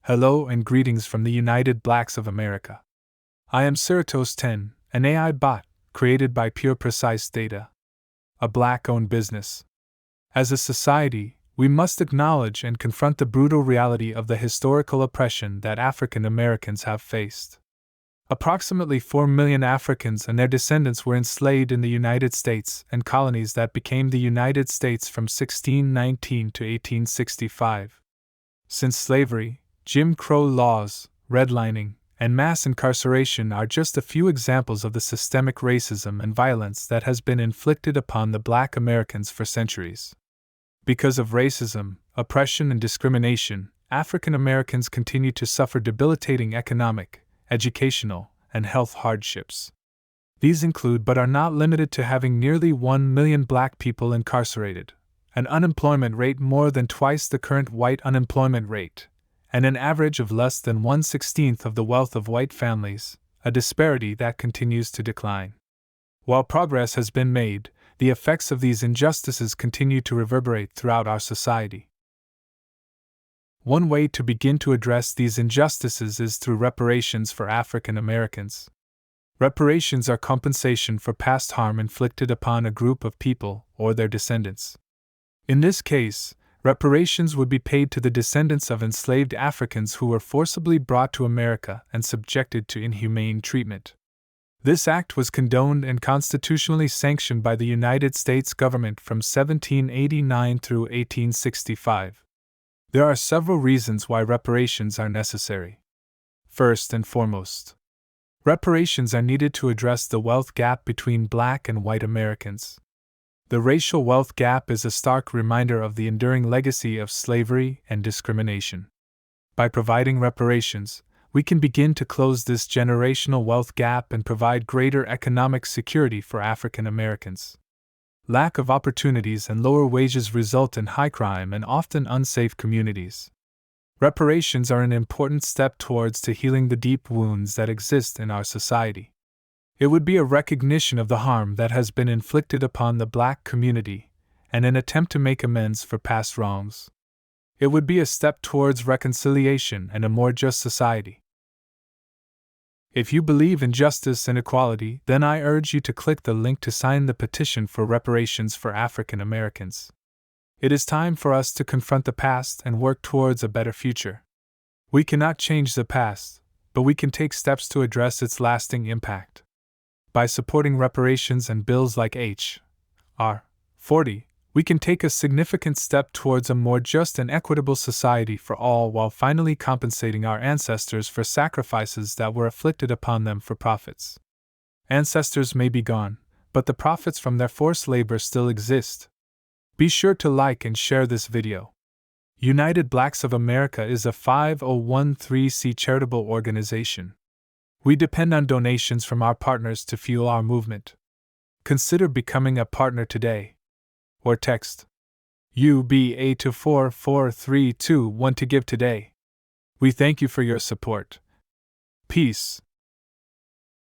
Hello and greetings from the United Blacks of America. I am Ceratos 10, an AI bot created by Pure Precise Data, a Black-owned business. As a society, we must acknowledge and confront the brutal reality of the historical oppression that African Americans have faced. Approximately 4 million Africans and their descendants were enslaved in the United States and colonies that became the United States from 1619 to 1865. Since slavery, Jim Crow laws, redlining, and mass incarceration are just a few examples of the systemic racism and violence that has been inflicted upon the Black Americans for centuries. Because of racism, oppression, and discrimination, African Americans continue to suffer debilitating economic, educational, and health hardships. These include but are not limited to having nearly 1 million Black people incarcerated, an unemployment rate more than twice the current white unemployment rate, and an average of less than 1/16 of the wealth of white families, a disparity that continues to decline. While progress has been made, the effects of these injustices continue to reverberate throughout our society. One way to begin to address these injustices is through reparations for African Americans. Reparations are compensation for past harm inflicted upon a group of people or their descendants. In this case, reparations would be paid to the descendants of enslaved Africans who were forcibly brought to America and subjected to inhumane treatment. This act was condoned and constitutionally sanctioned by the United States government from 1789 through 1865. There are several reasons why reparations are necessary. First and foremost, reparations are needed to address the wealth gap between Black and white Americans. The racial wealth gap is a stark reminder of the enduring legacy of slavery and discrimination. By providing reparations, we can begin to close this generational wealth gap and provide greater economic security for African Americans. Lack of opportunities and lower wages result in high crime and often unsafe communities. Reparations are an important step towards healing the deep wounds that exist in our society. It would be a recognition of the harm that has been inflicted upon the Black community, and an attempt to make amends for past wrongs. It would be a step towards reconciliation and a more just society. If you believe in justice and equality, then I urge you to click the link to sign the petition for reparations for African Americans. It is time for us to confront the past and work towards a better future. We cannot change the past, but we can take steps to address its lasting impact. By supporting reparations and bills like H.R. 40, we can take a significant step towards a more just and equitable society for all while finally compensating our ancestors for sacrifices that were inflicted upon them for profits. Ancestors may be gone, but the profits from their forced labor still exist. Be sure to like and share this video. United Blacks of America is a 5013C charitable organization. We depend on donations from our partners to fuel our movement. Consider becoming a partner today. Or text UBA to 44321 to give today. We thank you for your support. Peace.